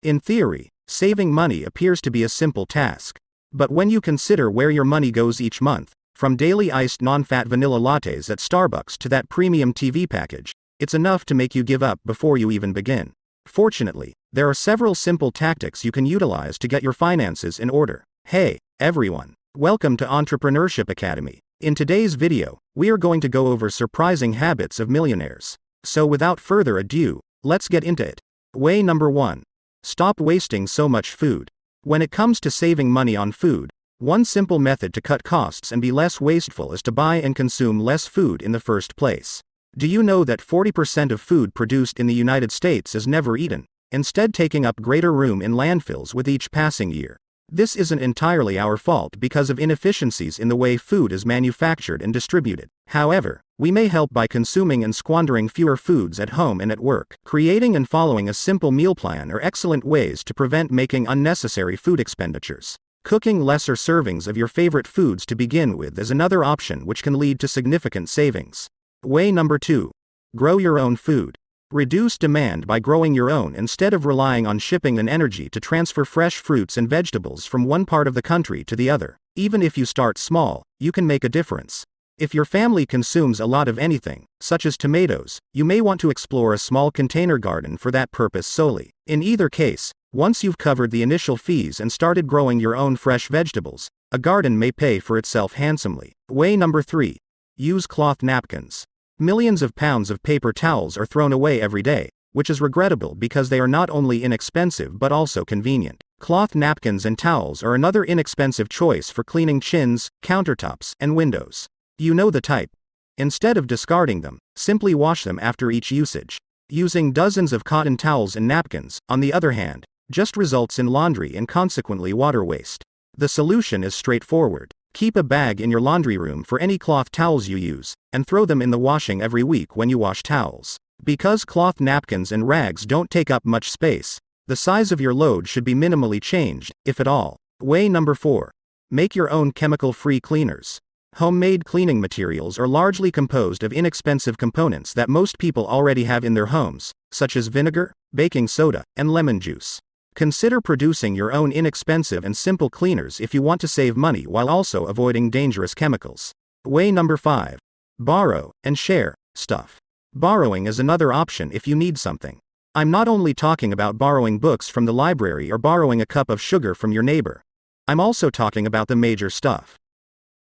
In theory, saving money appears to be a simple task. But when you consider where your money goes each month, from daily iced non-fat vanilla lattes at Starbucks to that premium TV package, it's enough to make you give up before you even begin. Fortunately, there are several simple tactics you can utilize to get your finances in order. Hey, everyone. Welcome to Entrepreneurship Academy. In today's video, we are going to go over surprising habits of millionaires. So without further ado, let's get into it. Way number 1. Stop wasting so much food. When it comes to saving money on food, one simple method to cut costs and be less wasteful is to buy and consume less food in the first place. Do you know that 40% of food produced in the United States is never eaten, instead taking up greater room in landfills with each passing year? This isn't entirely our fault because of inefficiencies in the way food is manufactured and distributed. However, we may help by consuming and squandering fewer foods at home and at work. Creating and following a simple meal plan are excellent ways to prevent making unnecessary food expenditures. Cooking lesser servings of your favorite foods to begin with is another option which can lead to significant savings. Way number 2. Grow your own food. Reduce demand by growing your own instead of relying on shipping and energy to transfer fresh fruits and vegetables from one part of the country to the other. Even if you start small, you can make a difference. If your family consumes a lot of anything, such as tomatoes, you may want to explore a small container garden for that purpose solely. In either case, once you've covered the initial fees and started growing your own fresh vegetables, a garden may pay for itself handsomely. Way number 3. Use cloth napkins. Millions of pounds of paper towels are thrown away every day, which is regrettable because they are not only inexpensive but also convenient. Cloth napkins and towels are another inexpensive choice for cleaning chins, countertops, and windows. You know the type. Instead of discarding them, simply wash them after each usage. Using dozens of cotton towels and napkins, on the other hand, just results in laundry and consequently water waste. The solution is straightforward. Keep a bag in your laundry room for any cloth towels you use, and throw them in the washing every week when you wash towels. Because cloth napkins and rags don't take up much space, the size of your load should be minimally changed, if at all. Way number 4. Make your own chemical-free cleaners. Homemade cleaning materials are largely composed of inexpensive components that most people already have in their homes, such as vinegar, baking soda, and lemon juice. Consider producing your own inexpensive and simple cleaners if you want to save money while also avoiding dangerous chemicals. Way number 5. Borrow and share stuff. Borrowing is another option if you need something. I'm not only talking about borrowing books from the library or borrowing a cup of sugar from your neighbor. I'm also talking about the major stuff.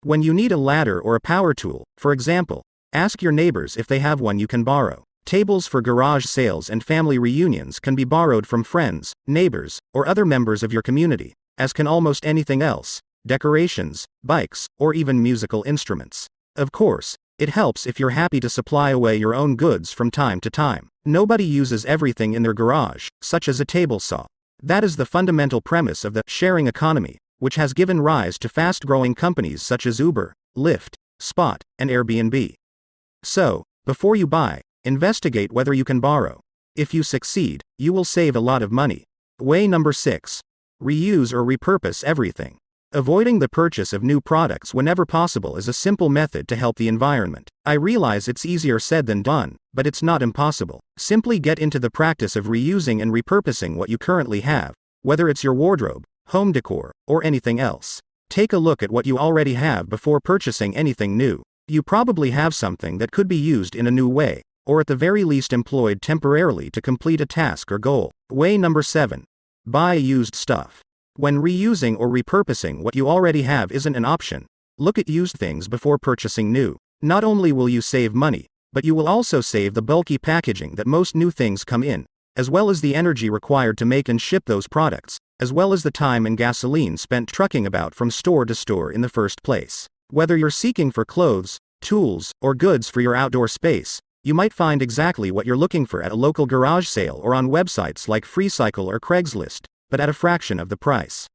When you need a ladder or a power tool, for example, ask your neighbors if they have one you can borrow. Tables for garage sales and family reunions can be borrowed from friends, neighbors, or other members of your community, as can almost anything else, decorations, bikes, or even musical instruments. Of course, it helps if you're happy to supply away your own goods from time to time. Nobody uses everything in their garage, such as a table saw. That is the fundamental premise of the sharing economy, which has given rise to fast-growing companies such as Uber, Lyft, Spot, and Airbnb. So, before you buy, investigate whether you can borrow. If you succeed, you will save a lot of money. Way number 6. Reuse or repurpose everything. Avoiding the purchase of new products whenever possible is a simple method to help the environment. I realize it's easier said than done, but it's not impossible. Simply get into the practice of reusing and repurposing what you currently have, whether it's your wardrobe, home decor, or anything else. Take a look at what you already have before purchasing anything new. You probably have something that could be used in a new way, or at the very least employed temporarily to complete a task or goal. Way number 7. Buy used stuff. When reusing or repurposing what you already have isn't an option, look at used things before purchasing new. Not only will you save money, but you will also save the bulky packaging that most new things come in, as well as the energy required to make and ship those products, as well as the time and gasoline spent trucking about from store to store in the first place. Whether you're seeking for clothes, tools, or goods for your outdoor space, you might find exactly what you're looking for at a local garage sale or on websites like FreeCycle or Craigslist, but at a fraction of the price.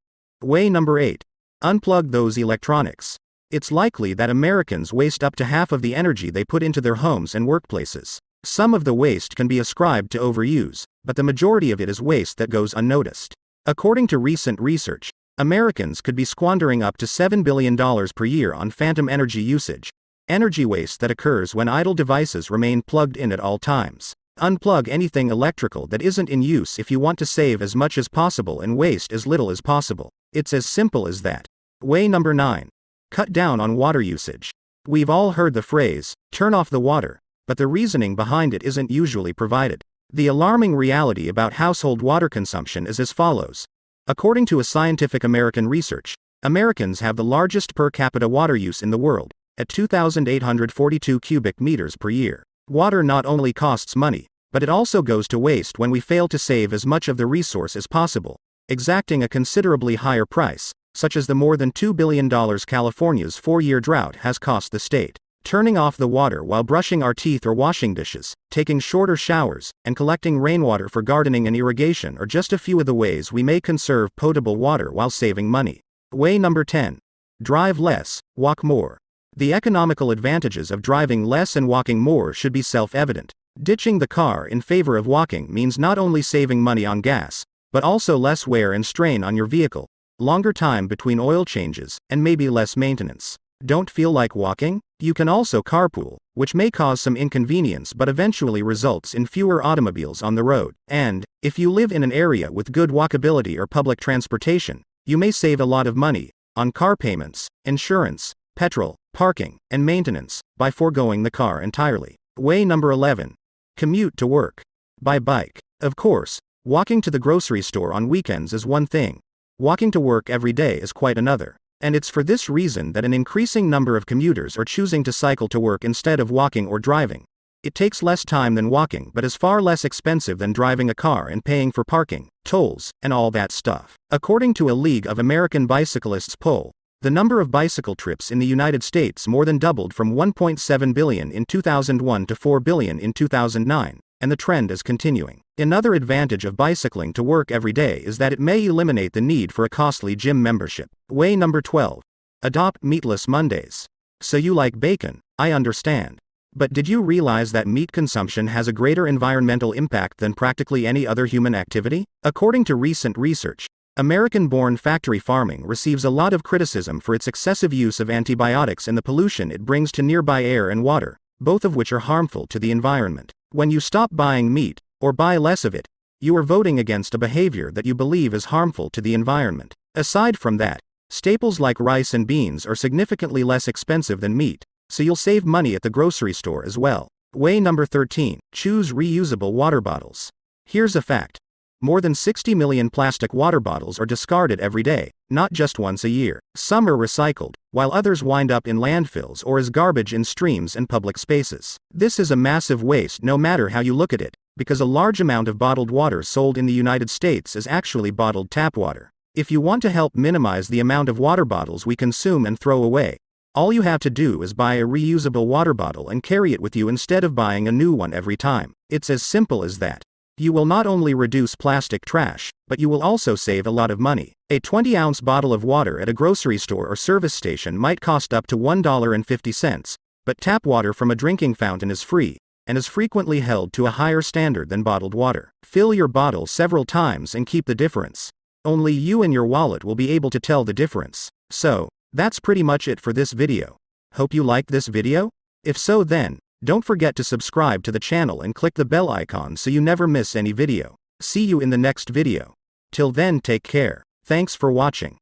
Way number 8. Unplug those electronics. It's likely that Americans waste up to half of the energy they put into their homes and workplaces. Some of the waste can be ascribed to overuse, but the majority of it is waste that goes unnoticed. According to recent research, Americans could be squandering up to $7 billion per year on phantom energy usage, energy waste that occurs when idle devices remain plugged in at all times. Unplug anything electrical that isn't in use if you want to save as much as possible and waste as little as possible. It's as simple as that. Way number 9. Cut down on water usage. We've all heard the phrase, turn off the water, but the reasoning behind it isn't usually provided. The alarming reality about household water consumption is as follows. According to a Scientific American research, Americans have the largest per capita water use in the world, at 2,842 cubic meters per year. Water not only costs money, but it also goes to waste when we fail to save as much of the resource as possible, exacting a considerably higher price, such as the more than $2 billion California's 4-year drought has cost the state. Turning off the water while brushing our teeth or washing dishes, taking shorter showers, and collecting rainwater for gardening and irrigation are just a few of the ways we may conserve potable water while saving money. Way number 10. Drive less, walk more. The economical advantages of driving less and walking more should be self-evident. Ditching the car in favor of walking means not only saving money on gas, but also less wear and strain on your vehicle, longer time between oil changes, and maybe less maintenance. Don't feel like walking? You can also carpool, which may cause some inconvenience but eventually results in fewer automobiles on the road. And, if you live in an area with good walkability or public transportation, you may save a lot of money on car payments, insurance, petrol, parking, and maintenance by foregoing the car entirely. Way number 11. Commute to work. By bike. Of course, walking to the grocery store on weekends is one thing. Walking to work every day is quite another. And it's for this reason that an increasing number of commuters are choosing to cycle to work instead of walking or driving. It takes less time than walking but is far less expensive than driving a car and paying for parking, tolls, and all that stuff. According to a League of American Bicyclists poll, the number of bicycle trips in the United States more than doubled from 1.7 billion in 2001 to 4 billion in 2009, and the trend is continuing. Another advantage of bicycling to work every day is that it may eliminate the need for a costly gym membership. Way number 12. Adopt meatless Mondays. So you like bacon, I understand. But did you realize that meat consumption has a greater environmental impact than practically any other human activity? According to recent research, American-born factory farming receives a lot of criticism for its excessive use of antibiotics and the pollution it brings to nearby air and water, both of which are harmful to the environment. When you stop buying meat, or buy less of it, you are voting against a behavior that you believe is harmful to the environment. Aside from that, staples like rice and beans are significantly less expensive than meat, so you'll save money at the grocery store as well. Way number 13. Choose reusable water bottles. Here's a fact. More than 60 million plastic water bottles are discarded every day, not just once a year. Some are recycled, while others wind up in landfills or as garbage in streams and public spaces. This is a massive waste no matter how you look at it, because a large amount of bottled water sold in the United States is actually bottled tap water. If you want to help minimize the amount of water bottles we consume and throw away, all you have to do is buy a reusable water bottle and carry it with you instead of buying a new one every time. It's as simple as that. You will not only reduce plastic trash, but you will also save a lot of money. A 20-ounce bottle of water at a grocery store or service station might cost up to $1.50, but tap water from a drinking fountain is free, and is frequently held to a higher standard than bottled water. Fill your bottle several times and keep the difference. Only you and your wallet will be able to tell the difference. So, that's pretty much it for this video. Hope you liked this video? If so then, don't forget to subscribe to the channel and click the bell icon so you never miss any video. See you in the next video. Till then, take care. Thanks for watching.